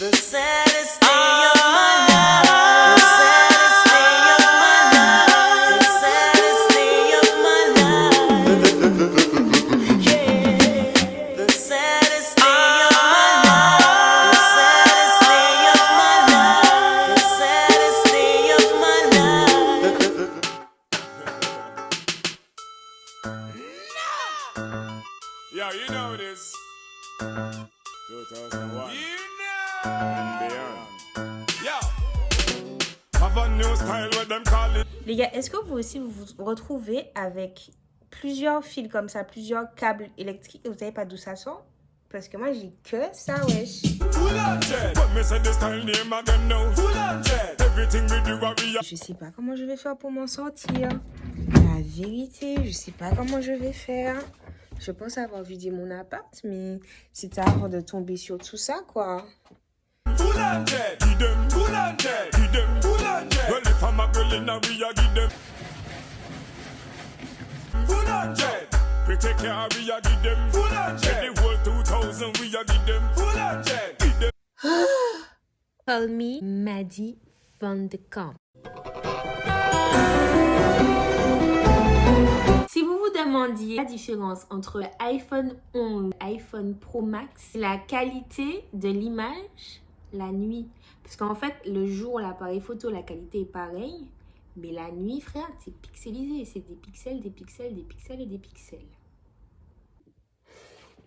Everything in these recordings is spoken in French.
The saddest day of my life. The saddest day of my life. The saddest day of my life. Yeah. The saddest day of my life. The saddest day of my life. The saddest day of my life. Yeah, you know this. 2001. You know. And beyond. Yeah. Have a new style what them call it. Les gars, est-ce que vous aussi vous vous retrouvez avec plusieurs fils comme ça, plusieurs câbles électriques et vous savez pas d'où ça sort? Parce que moi j'ai que ça, wesh. Je sais pas comment je vais faire pour m'en sortir. La vérité, je sais pas comment je vais faire. Je pense avoir vidé mon appart, mais c'est avant de tomber sur tout ça, quoi. Call me Maddie Van de Kamp. Si vous vous demandiez la différence entre l'iPhone 11 et l'iPhone Pro Max, la qualité de l'image la nuit. Parce qu'en fait, le jour, l'appareil photo, la qualité est pareille. Mais la nuit, frère, c'est pixelisé. C'est des pixels, des pixels, des pixels et des pixels.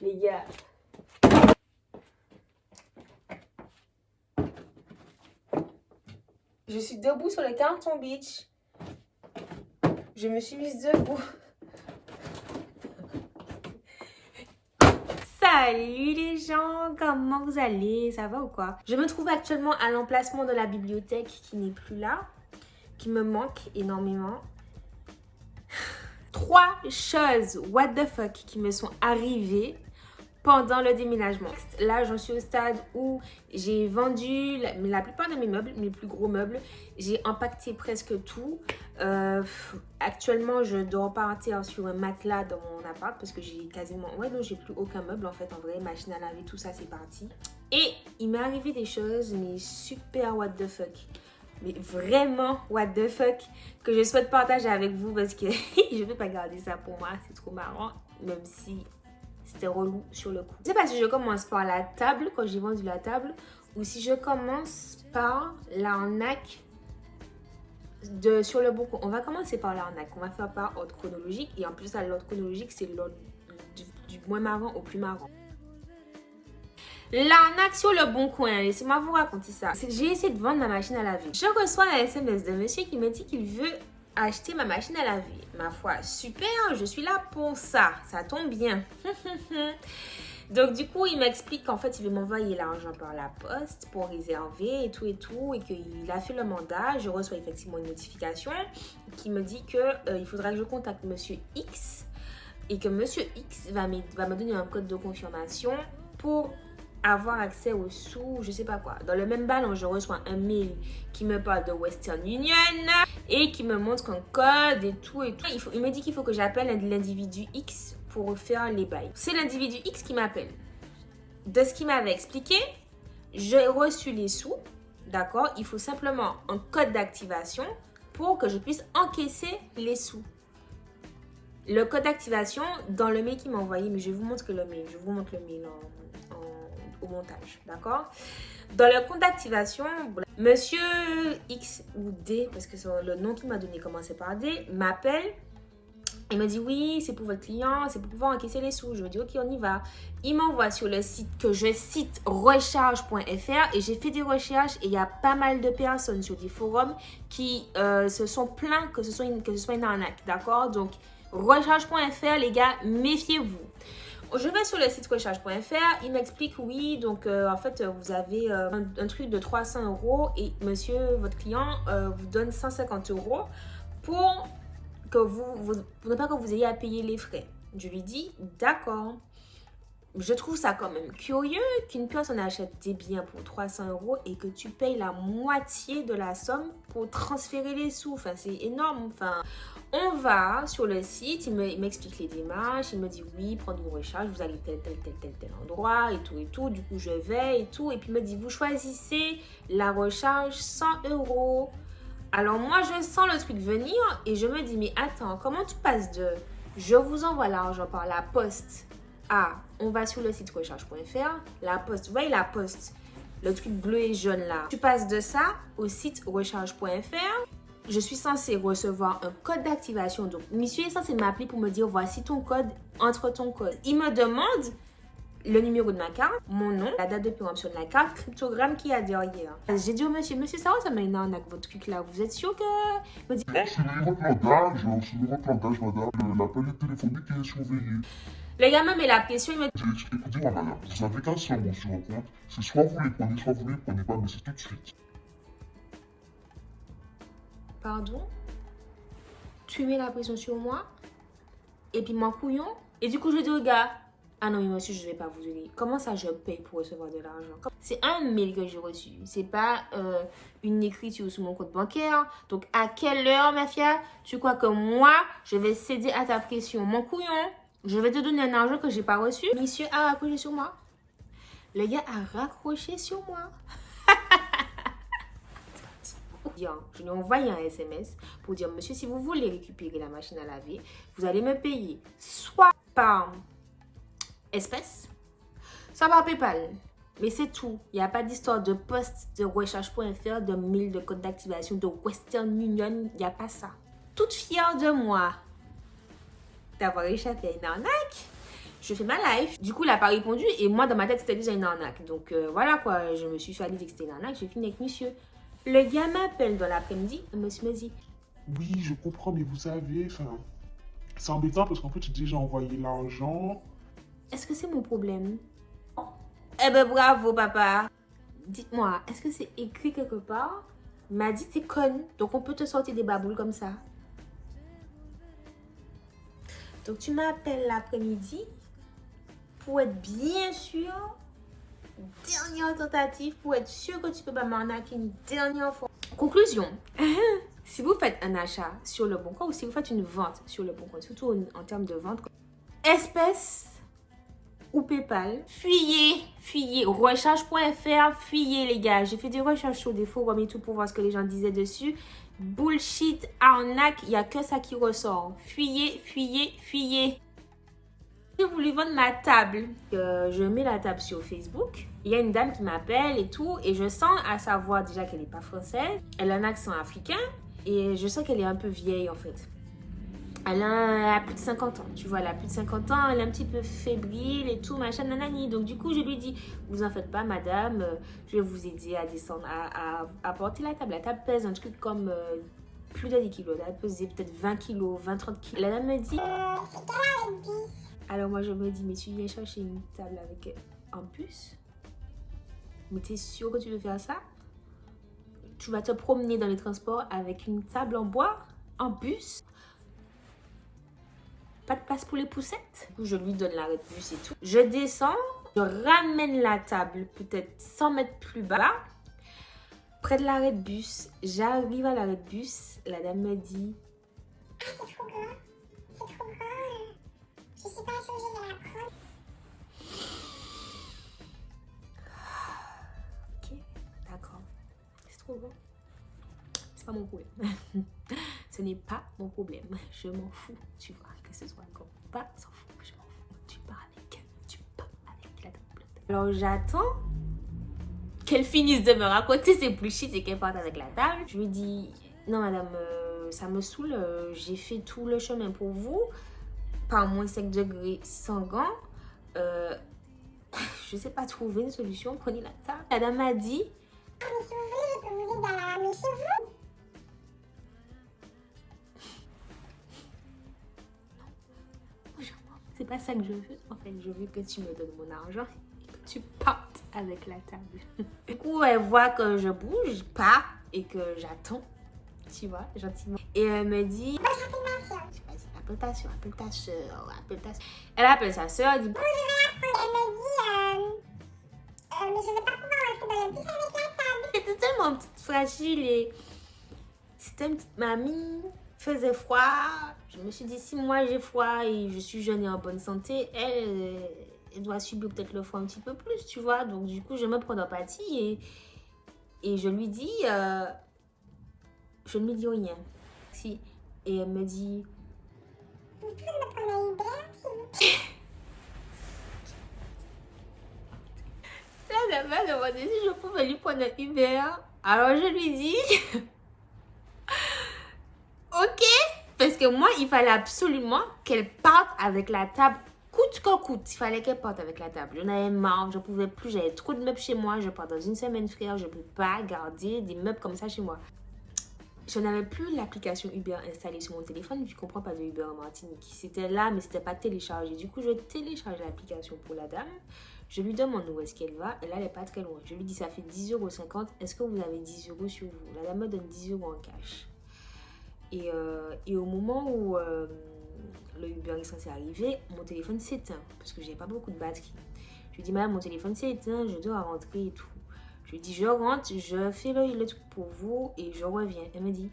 Les gars. Je suis debout sur le Carlton Beach. Je me suis mise debout. Salut les gens, comment vous allez? Ça va ou quoi? Je me trouve actuellement à l'emplacement de la bibliothèque qui n'est plus là, qui me manque énormément. 3 choses what the fuck qui me sont arrivées pendant le déménagement. Là, j'en suis au stade où j'ai vendu la plupart de mes meubles, mes plus gros meubles. J'ai empaqueté presque tout. Actuellement, je dois partir sur un matelas dans mon appart parce que j'ai quasiment... Ouais, non, j'ai plus aucun meuble en fait. En vrai, machine à laver, tout ça, c'est parti. Et il m'est arrivé des choses, mais super what the fuck. Mais vraiment what the fuck que je souhaite partager avec vous parce que je ne peux pas garder ça pour moi. C'est trop marrant, même si... C'était relou sur le coup. Je sais pas si je commence par la table, quand j'ai vendu la table, ou si je commence par l'arnaque sur le bon coup. On va commencer par l'arnaque. On va faire par ordre chronologique. Et en plus, l'ordre chronologique, c'est l'ordre du moins marrant au plus marrant. L'arnaque sur le bon coin. Laissez-moi vous raconter ça. J'ai essayé de vendre ma machine à laver. Je reçois un SMS de monsieur qui me dit qu'il veut acheter ma machine à laver. Ma foi, super, je suis là pour ça. Ça tombe bien. Donc, du coup, il m'explique qu'en fait, il veut m'envoyer l'argent par la poste pour réserver et tout, et qu'il a fait le mandat. Je reçois effectivement une notification qui me dit qu'il faudra que je contacte Monsieur X et que Monsieur X va me donner un code de confirmation pour avoir accès aux sous, je sais pas quoi. Dans le même ballon, je reçois un mail qui me parle de Western Union et qui me montre un code et tout. Il me dit qu'il faut que j'appelle l'individu X pour faire les bails. C'est l'individu X qui m'appelle. De ce qu'il m'avait expliqué, j'ai reçu les sous, d'accord? Il faut simplement un code d'activation pour que je puisse encaisser les sous. Le code d'activation, dans le mail qu'il m'a envoyé, mais je vous montre le mail, au montage, d'accord? Dans le compte d'activation, Monsieur X ou D, parce que le nom qu'il m'a donné commençait par D, m'appelle. Il me dit oui, c'est pour votre client, c'est pour pouvoir encaisser les sous. Je me dis ok, on y va. Il m'envoie sur le site que je cite recharge.fr et j'ai fait des recherches et il y a pas mal de personnes sur des forums qui se sont plaints que ce soit une arnaque, d'accord? Donc recharge.fr, les gars, méfiez-vous. Je vais sur le site recharge.fr, il m'explique oui, donc en fait vous avez un truc de 300 € et monsieur, votre client vous donne 150 € pour ne pas que vous ayez à payer les frais. Je lui dis d'accord. je trouve ça quand même curieux qu'une personne achète des biens pour 300 € et que tu payes la moitié de la somme pour transférer les sous. Enfin, c'est énorme. Enfin, on va sur le site, il m'explique les démarches, il me dit oui, prendre une recharge, vous allez tel endroit et tout et tout. Du coup, je vais et tout. Et puis, il me dit, vous choisissez la recharge 100 €. Alors, moi, je sens le truc venir et je me dis, mais attends, comment tu passes de je vous envoie l'argent par la poste à on va sur le site recharge.fr, la poste, vous voyez la poste, le truc bleu et jaune là. Tu passes de ça au site recharge.fr. Je suis censée recevoir un code d'activation. Donc, monsieur est censé m'appeler pour me dire voici ton code, entre ton code. Il me demande le numéro de ma carte, mon nom, la date de péremption de la carte, cryptogramme qu'il y a derrière. J'ai dit au monsieur, ça va, ça m'a une arnaque votre truc là. Vous êtes sûr que. Il me dit, Non, c'est le numéro de langage, madame. L'appel téléphonique est surveillé. le gars me met la pression, il me dit. Écoutez-moi, madame, vous avez 15 euros sur le compte. C'est soit vous les prenez, soit vous les prenez pas, mais c'est tout de suite. Pardon? Tu mets la pression sur moi? Et puis mon couillon? Et du coup, je dis au gars, ah non, mais monsieur, je ne vais pas vous donner. Comment ça, je paye pour recevoir de l'argent? C'est un mail que j'ai reçu. C'est pas une écriture sur mon compte bancaire. Donc, à quelle heure, ma fille, tu crois que moi, je vais céder à ta pression? Mon couillon, je vais te donner un argent que j'ai pas reçu. Monsieur a raccroché sur moi. Le gars a raccroché sur moi. Je lui ai envoyé un SMS pour dire, monsieur, si vous voulez récupérer la machine à laver, vous allez me payer soit par espèce, soit par PayPal. Mais c'est tout. Il n'y a pas d'histoire de poste, de recharge.fr, de mail, de code d'activation, de Western Union. Il n'y a pas ça. Toute fière de moi d'avoir échappé à une arnaque, je fais ma live. Du coup, il n'a pas répondu et moi, dans ma tête, c'était déjà une arnaque. Donc voilà quoi, je me suis fait dire que c'était une arnaque. J'ai fini avec monsieur. Le gars m'appelle dans l'après-midi. Le monsieur me dit, Oui, je comprends, mais vous savez, enfin, c'est embêtant parce qu'en fait, j'ai déjà envoyé l'argent. est-ce que c'est mon problème? Eh ben bravo papa. Dites-moi, est-ce que c'est écrit quelque part? Il m'a dit t'es conne, donc on peut te sortir des baboules comme ça. Donc tu m'appelles l'après-midi pour être bien sûr, dernière tentative, pour être sûr que tu peux pas m'arnaquer une dernière fois. Conclusion. Si vous faites un achat sur le bon coin ou si vous faites une vente sur le bon coin, surtout en termes de vente, espèce ou PayPal, fuyez, recharge.fr, fuyez les gars. J'ai fait des recherches sur des forums et tout pour voir ce que les gens disaient dessus. Bullshit, arnaque, il n'y a que ça qui ressort. Fuyez. J'ai voulu vendre ma table. Je mets la table sur Facebook. Il y a une dame qui m'appelle et tout. Et je sens à savoir déjà qu'elle n'est pas française. Elle a un accent africain. Et je sens qu'elle est un peu vieille en fait. Elle a plus de 50 ans, tu vois, elle a plus de 50 ans, elle est un petit peu fébrile et tout, machin, nanani. Donc du coup, je lui dis, vous en faites pas, madame, je vais vous aider à descendre, à porter la table. La table pèse un truc comme plus de 10 kilos, elle pèse peut-être 20 kilos, 20-30 kilos. La dame me dit, alors moi je me dis, mais tu viens chercher une table avec un bus? Mais t'es sûr que tu veux faire ça? Tu vas te promener dans les transports avec une table en bois, en bus? Pas de place pour les poussettes. Je lui donne l'arrêt de bus et tout. Je descends, je ramène la table peut-être 100 mètres plus bas, près de l'arrêt de bus. J'arrive à l'arrêt de bus, la dame me dit, ah, c'est trop grand, je sais pas changer de la crotte. ok, d'accord, c'est trop grand. C'est pas mon problème. Ce n'est pas mon problème. Je m'en fous, tu vois, que ce soit grand ou pas, s'en fout, je m'en fous. Tu pars avec la table. Alors j'attends qu'elle finisse de me raconter ses bullshit et qu'elle parte avec la table. Je lui dis, non madame, ça me saoule, j'ai fait tout le chemin pour vous, par moins 5 degrés sans gants. Je sais pas trouver une solution, prenez la table. La dame m'a dit, Ah, mais si vous voulez, je peux vous aider à la ramener chez vous. c'est pas ça que je veux. En fait, je veux que tu me donnes mon argent et que tu partes avec la table. Du coup, elle voit que je bouge, pas et que j'attends. Tu vois, gentiment. Et elle me dit, appelle ta soeur. Elle appelle sa soeur, elle dit, Elle me pouvoir rentrer dans le bus avec la table. J'étais tellement petite, fragile et c'était une petite mamie. Faisait froid. Je me suis dit, si moi j'ai froid et je suis jeune et en bonne santé, elle doit subir peut-être le froid un petit peu plus, tu vois. Donc du coup, je me prends d'empathie et je lui dis, je ne lui dis rien. Si. Et elle me dit, Vous pouvez me prendre un Uber, s'il vous plaît? là, elle m'a demandé si je pouvais lui prendre un Uber. Alors je lui dis, ok. Parce que moi, il fallait absolument qu'elle parte avec la table coûte que coûte. Il fallait qu'elle parte avec la table. J'en avais marre, je ne pouvais plus. J'avais trop de meubles chez moi. Je pars dans une semaine, frère. Je ne peux pas garder des meubles comme ça chez moi. Je n'avais plus l'application Uber installée sur mon téléphone. Je ne comprends pas de Uber en Martinique. C'était là, mais ce n'était pas téléchargé. Du coup, je télécharge l'application pour la dame. Je lui demande où est-ce qu'elle va. Et là, elle n'est pas très loin. Je lui dis, ça fait 10,50 €. Est-ce que vous avez 10 € sur vous? La dame me donne 10 € en cash. Et au moment où le Uber est censé arriver, mon téléphone s'éteint parce que j'avais pas beaucoup de batterie. Je lui dis, madame, mon téléphone s'est éteint, je dois rentrer et tout. Je lui dis, je rentre, je fais le truc pour vous et je reviens. Elle me dit,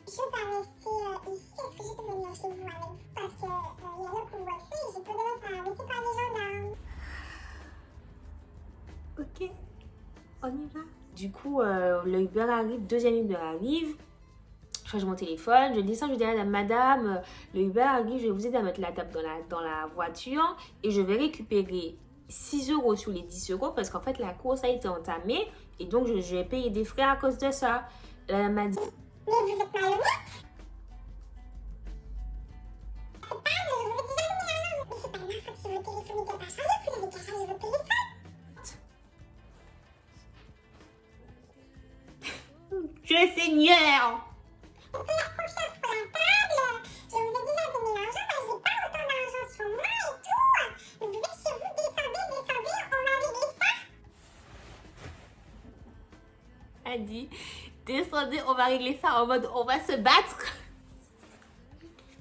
Je vais rester ici. Est-ce que je peux venir chez vous avec vous? Parce que il y a le couvre-feu et je peux devoir faire arrêter par les gendarmes. ok, on y va. Du coup, le Uber arrive, deuxième Uber arrive. Je change mon téléphone, je descends, je dis à madame, le Uber arrive, je vais vous aider à mettre la table dans la voiture et je vais récupérer 6 € sur les 10 € parce qu'en fait la course a été entamée et donc je vais payer des frais à cause de ça. La dame m'a dit, Mais vous êtes malhonnête? C'est pas, mais je vous ai déjà donné un nom. Mais c'est pas ma faute si votre téléphone n'était pas chargé. Vous avez qu'à charger votre téléphone. je Seigneur. Pour la confiance pour la table. Je vous ai déjà donné l'argent, mais j'ai pas autant d'argent sur moi et tout. Donc vous êtes chez vous, descendez, on va régler ça. Elle dit, descendez, on va régler ça en mode on va se battre.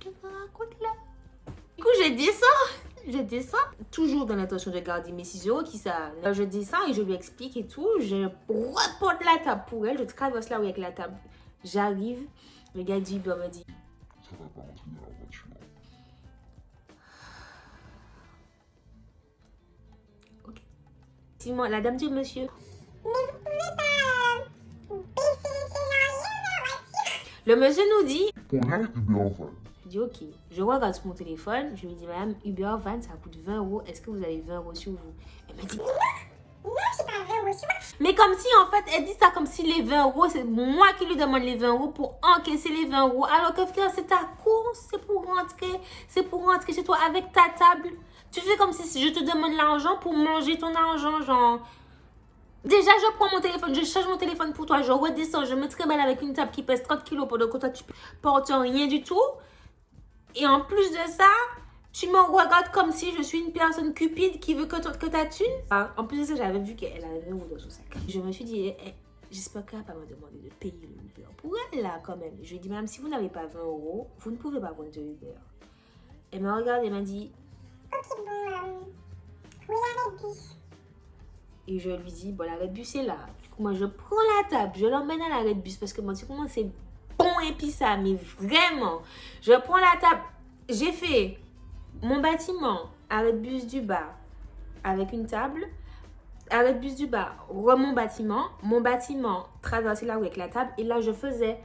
Je te raconte là. Du coup, je descends, toujours dans l'intention de garder mes 6 € qui ça. Je descends et je lui explique et tout. Je reporte la table pour elle, je traverse là où avec la table. J'arrive, le gars du Uber me dit, Ça va pas rentrer dans la voiture. ok. Simon, la dame dit au monsieur, Mais vous pouvez pas baisser les salariés de la voiture. le monsieur nous dit, Prenez un Uber van. je dis ok, je regarde sur mon téléphone, je lui dis madame, Uber Van ça coûte 20 €, est-ce que vous avez 20 € sur vous? Elle m'a dit, Non, j'ai pas 20 € sur moi. mais comme si en fait elle dit ça comme si les 20 € c'est moi qui lui demande les 20 € pour encaisser les 20 €, alors que frère c'est ta course, c'est pour rentrer chez toi avec ta table. Tu fais comme si je te demande l'argent pour manger ton argent, genre. Déjà, je prends mon téléphone, je charge mon téléphone pour toi, je redescends, je me trimballe avec une table qui pèse 30 kilos pendant que toi tu portes rien du tout. Et en plus de ça, tu me regardes comme si je suis une personne cupide qui veut que ta thune. En plus de ça, j'avais vu qu'elle avait 20 € dans son sac. Je me suis dit, j'espère qu'elle va pas me demander de payer le Uber. Pour elle, là, quand même. Je lui ai dit, madame, si vous n'avez pas 20 €, vous ne pouvez pas prendre de Uber. Elle me regarde et m'a dit, Ok, bon, oui, avec bus. et je lui dis, bon, l'arrêt de bus est là. Du coup, moi, je prends la table, je l'emmène à l'arrêt de bus parce que moi, tu sais comment c'est bon et puis ça, mais vraiment. Je prends la table, j'ai fait mon bâtiment, arrêt de bus du bas avec une table, arrêt de bus du bas, mon bâtiment, traverser la rue avec la table, et là, je faisais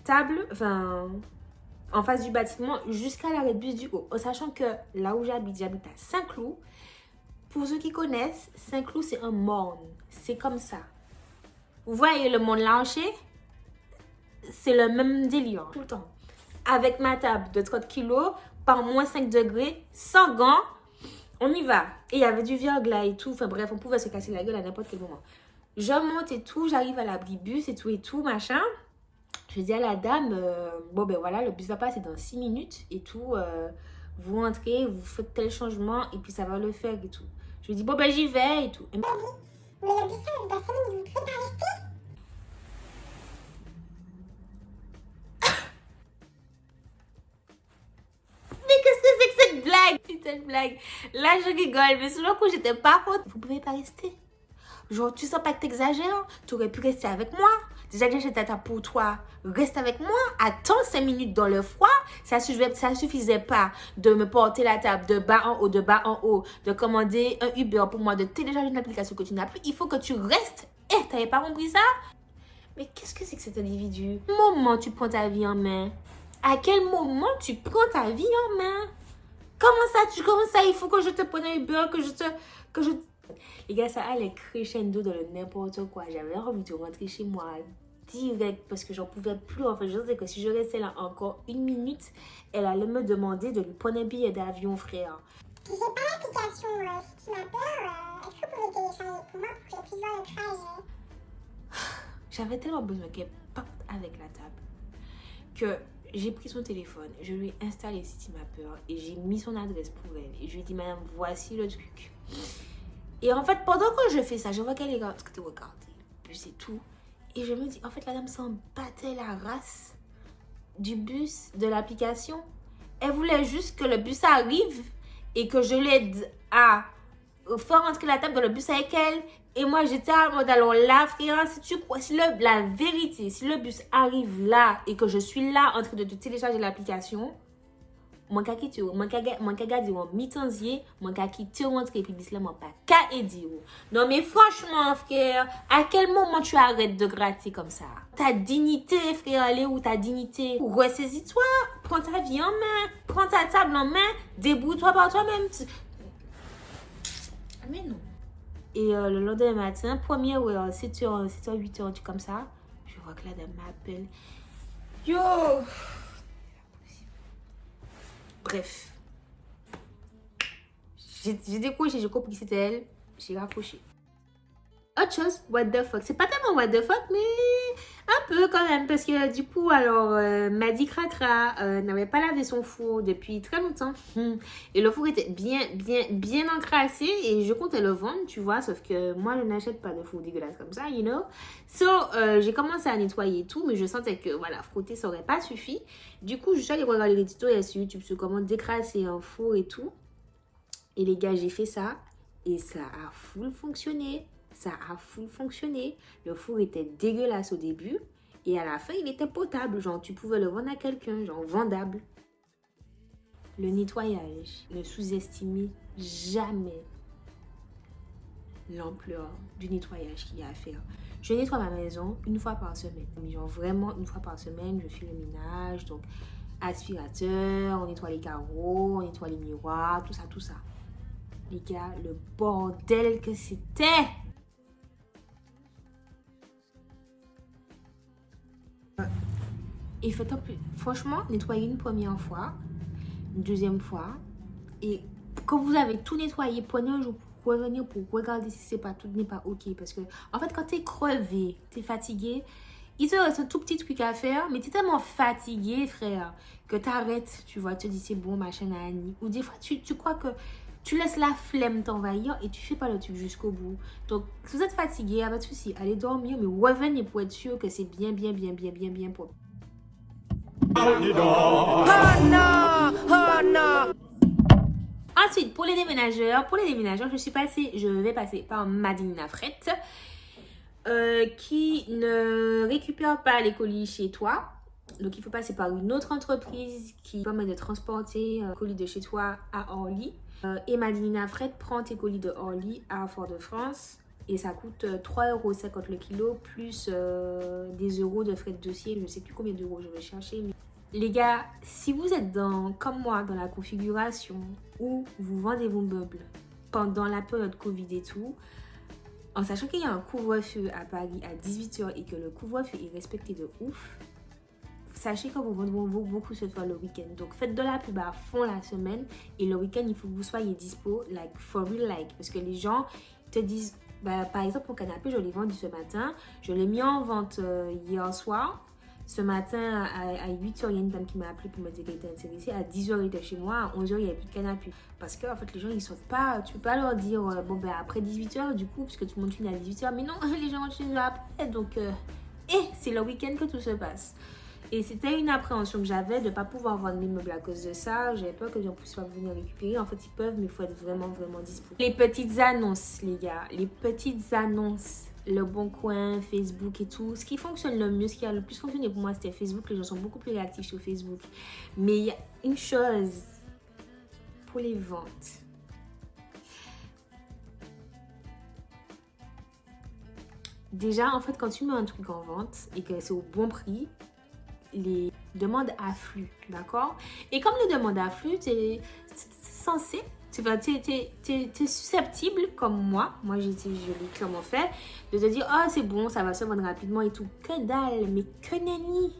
table, enfin, en face du bâtiment jusqu'à l'arrêt de bus du haut. En sachant que là où j'habite à Saint-Cloud. Pour ceux qui connaissent, Saint-Cloud, c'est un morne. C'est comme ça. Vous voyez le monde lâché? C'est le même délire tout le temps. Avec ma table de 30 kilos, par moins 5 degrés, sans gants, on y va. Et il y avait du verglas et tout. Enfin bref, on pouvait se casser la gueule à n'importe quel moment. Je monte et tout, j'arrive à l'abribus et tout, machin. Je dis à la dame, bon ben voilà, le bus va passer dans 6 minutes et tout. Vous rentrez, vous faites tel changement et puis ça va le faire et tout. Je lui dis, bon ben j'y vais et tout. Elle me dit, Mais le bus arrive dans 5 minutes, vous pouvez pas rester? mais qu'est-ce que c'est que cette blague? blague, putain de blague. Là, je rigole, mais sur le coup, j'étais pas contente. Vous pouvez pas rester. Genre, tu sens pas que t'exagères? Tu aurais pu rester avec moi. Déjà que j'étais à pour toi. Reste avec moi. Attends 5 minutes dans le froid. Ça suffisait pas de me porter la table de bas en haut, de commander un Uber pour moi, de télécharger une application que tu n'as plus. Il faut que tu restes. Eh, t'avais pas compris ça? Mais qu'est-ce que c'est que cet individu? Moment tu prends ta vie en main? À quel moment tu prends ta vie en main? Comment ça, il faut que je te prenne un Uber, que je... Les gars, ça allait crescendo dans le n'importe quoi. J'avais envie de rentrer chez moi direct parce que j'en pouvais plus. En fait, je sais que si je restais là encore 1 minute, elle allait me demander de lui prendre un billet d'avion, frère. J'ai pas l'application Citymapper. Est-ce que vous pouvez télécharger pour moi pour que je puisse voir le trajet? J'avais tellement besoin qu'elle parte avec la table que j'ai pris son téléphone, je lui ai installé Citymapper et j'ai mis son adresse pour elle. Et je lui ai dit, madame, voici le truc. Et en fait, pendant que je fais ça, je vois qu'elle est en train de regarder. Puis c'est tout. Et je me dis, en fait, la dame s'en battait la race du bus, de l'application. Elle voulait juste que le bus arrive et que je l'aide à faire rentrer la table dans le bus avec elle. Et moi, j'étais à mode, alors là, frère, si tu crois, la vérité, si le bus arrive là et que je suis là en train de te télécharger l'application, moi, qu'à quitter, moi, qu'à dire en mi-tanzier, moi, qu'à quitter rentrer, puis bis là, moi, pas qu'à dire. Non, mais franchement, frère, à quel moment tu arrêtes de gratter comme ça? Ta dignité, frère, elle est où ta dignité? Ressaisis-toi, prends ta vie en main, prends ta table en main, débrouille-toi par toi-même. Mais non. Et le lendemain matin, première heure, 7h, 8h, comme ça, je vois que la dame m'appelle. Yo! Bref. J'ai décroché, j'ai compris que c'était elle. J'ai raccroché. Autre chose, what the fuck. C'est pas tellement what the fuck, mais un peu quand même. Parce que du coup, alors, Madi Cracra n'avait pas lavé son four depuis très longtemps. Et le four était bien encrassé. Et je comptais le vendre, tu vois. Sauf que moi, je n'achète pas de four dégueulasse comme ça, you know. So, j'ai commencé à nettoyer et tout. Mais je sentais que, voilà, frotter, ça aurait pas suffi. Du coup, je suis allée regarder les tutoriels sur YouTube sur comment décrasser un four et tout. Et les gars, j'ai fait ça. Et ça a full fonctionné. Ça a full fonctionné. Le four était dégueulasse au début. Et à la fin, il était potable. Genre, tu pouvais le vendre à quelqu'un. Genre, vendable. Le nettoyage. Ne sous-estimez jamais l'ampleur du nettoyage qu'il y a à faire. Je nettoie ma maison 1 fois par semaine. Genre, vraiment 1 fois par semaine, je fais le ménage. Donc, aspirateur, on nettoie les carreaux, on nettoie les miroirs, tout ça. Les gars, le bordel que c'était! Et franchement, nettoyer une première fois, une deuxième fois, et quand vous avez tout nettoyé, prenez un jour pour revenir pour regarder si tout n'est pas ok. Parce que, en fait, quand t'es crevé, t'es fatigué, il te reste un tout petit truc à faire, mais t'es tellement fatigué, frère, que t'arrêtes, tu vois, tu te dis c'est bon, machin, Annie. Ou des fois, tu crois que tu laisses la flemme t'envahir et tu fais pas le truc jusqu'au bout. Donc, si vous êtes fatigué, pas de souci, allez dormir, mais revenez pour être sûr que c'est bien propre. Ensuite, pour les déménageurs, je vais passer par Madinina Fret, qui ne récupère pas les colis chez toi. Donc, il faut passer par une autre entreprise qui permet de transporter colis de chez toi à Orly. Et Madinina Fret prend tes colis de Orly à Fort-de-France. Et ça coûte 3,50 € le kilo, plus des euros de frais de dossier. Je ne sais plus combien d'euros je vais chercher. Mais... Les gars, si vous êtes comme moi dans la configuration où vous vendez vos meubles pendant la période Covid et tout, en sachant qu'il y a un couvre-feu à Paris à 18h et que le couvre-feu est respecté de ouf, sachez que vous vendez beaucoup se faire le week-end. Donc faites de la pub à fond la semaine et le week-end, il faut que vous soyez dispo, like for real, like. Parce que les gens te disent... Bah, par exemple, mon canapé, je l'ai vendu ce matin. Je l'ai mis en vente hier soir. Ce matin, à 8h, il y a une dame qui m'a appelé pour me dire qu'elle était intéressée. À 10h, il était chez moi. À 11h, il n'y avait plus de canapé. Parce que, en fait, les gens, ils ne savent pas. Tu ne peux pas leur dire, bon, ben, après 18h, du coup, parce que tout le monde finit à 18h. Mais non, les gens rentrent chez eux après. Donc, c'est le week-end que tout se passe. Et c'était une appréhension que j'avais de ne pas pouvoir vendre mes meubles à cause de ça. J'avais peur que les gens puissent pas venir récupérer. En fait, ils peuvent, mais il faut être vraiment, vraiment dispo. Les petites annonces, les gars. Les petites annonces. Le Bon Coin, Facebook et tout. Ce qui fonctionne le mieux, ce qui a le plus fonctionné pour moi, c'était Facebook. Les gens sont beaucoup plus réactifs sur Facebook. Mais il y a une chose pour les ventes. Déjà, en fait, quand tu mets un truc en vente et que c'est au bon prix, les demandes affluent, d'accord? Et comme les demandes affluent, t'es censé, t'es susceptible, comme moi je l'ai clairement fait, de te dire, oh c'est bon, ça va se vendre rapidement et tout. Que dalle, mais que nenni.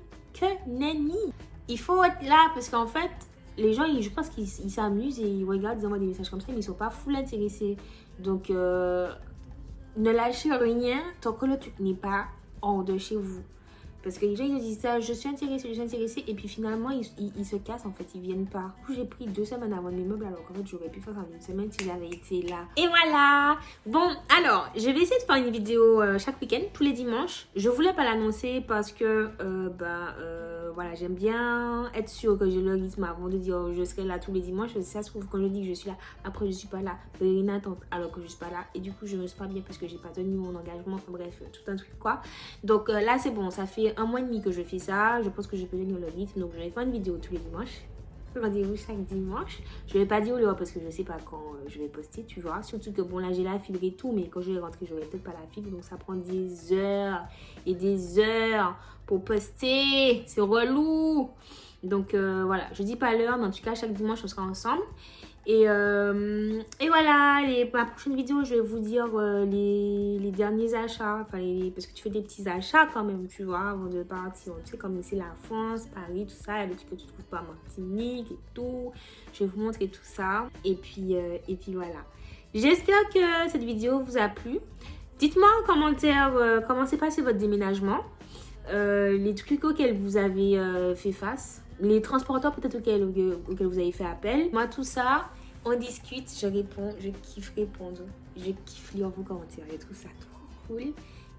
Il faut être là parce qu'en fait, les gens, je pense qu'ils s'amusent et ils regardent, ils envoient des messages comme ça, mais ils sont pas full intéressés. Donc, ne lâchez rien tant que le truc n'est pas hors de chez vous. Parce que les gens, ils disent ça, je suis intéressée, et puis finalement, ils se cassent, en fait, ils viennent pas. Du coup, j'ai pris 2 semaines avant mes meubles, alors qu'en fait, j'aurais pu faire ça en 1 semaine si j'avais été là. Et voilà! Bon, alors, je vais essayer de faire une vidéo chaque week-end, tous les dimanches. Je voulais pas l'annoncer parce que, voilà, j'aime bien être sûre que j'ai le rythme avant de dire je serai là tous les dimanches. Ça se trouve, quand je dis que je suis là, après, je suis pas là. Il y a une attente alors que je suis pas là. Et du coup, je me sens pas bien parce que j'ai pas tenu mon engagement. Enfin, bref, tout un truc, quoi. Donc là, c'est bon, ça fait 1 mois et demi que je fais ça. Je pense que je peux tenir le rythme. Donc, je vais faire une vidéo tous les dimanches. Rendez-vous chaque dimanche. Je vais pas dire l'heure parce que je sais pas quand je vais poster, tu vois. Surtout que bon, là, j'ai la fibre et tout. Mais quand je vais rentrer, j'aurai peut-être pas la fibre. Donc, ça prend des heures et des heures pour poster. C'est relou. Donc, voilà. Je dis pas l'heure, mais en tout cas, chaque dimanche, on sera ensemble. Et voilà, ma prochaine vidéo, je vais vous dire les derniers achats. Enfin, parce que tu fais des petits achats quand même, tu vois, avant de partir. Tu sais, comme ici, la France, Paris, tout ça. Il y a des trucs que tu trouves pas à Martinique et tout. Je vais vous montrer tout ça. Et puis voilà. J'espère que cette vidéo vous a plu. Dites-moi en commentaire comment s'est passé votre déménagement. Les trucs auxquels vous avez fait face. Les transporteurs peut-être auxquels vous avez fait appel. Moi, tout ça, on discute, je réponds, je kiffe répondre. Je kiffe lire vos commentaires, je trouve ça trop cool.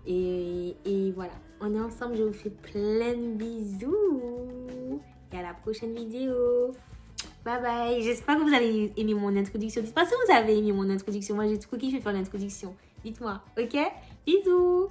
Et voilà, on est ensemble, je vous fais plein de bisous. Et à la prochaine vidéo. Bye bye. J'espère que vous avez aimé mon introduction. Dites-moi si vous avez aimé mon introduction. Moi, j'ai trop kiffé faire l'introduction. Dites-moi, ok? Bisous.